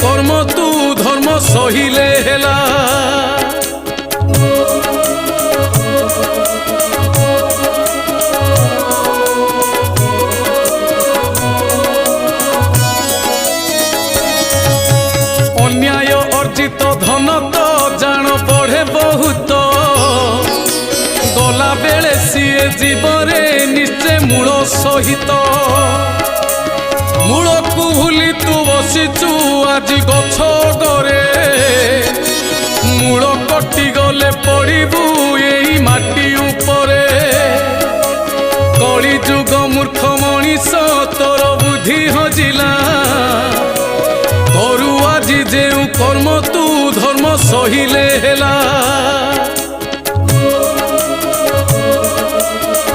कर्म तू धर्म सहिले हेला। अन्याय अर्जित धन तो जान बढ़े बहुत, गला बेले सीए जीवरे निश्चय मूल सहित। मूल को भूली तू बसीचु आज गछ डरे, मूल कटि गले पड़बू यही माटी उपरे। कली जुग मूर्ख मनीष तोर बुद्धि हजिला, करू आज जेउ कर्म तू धर्म सहिले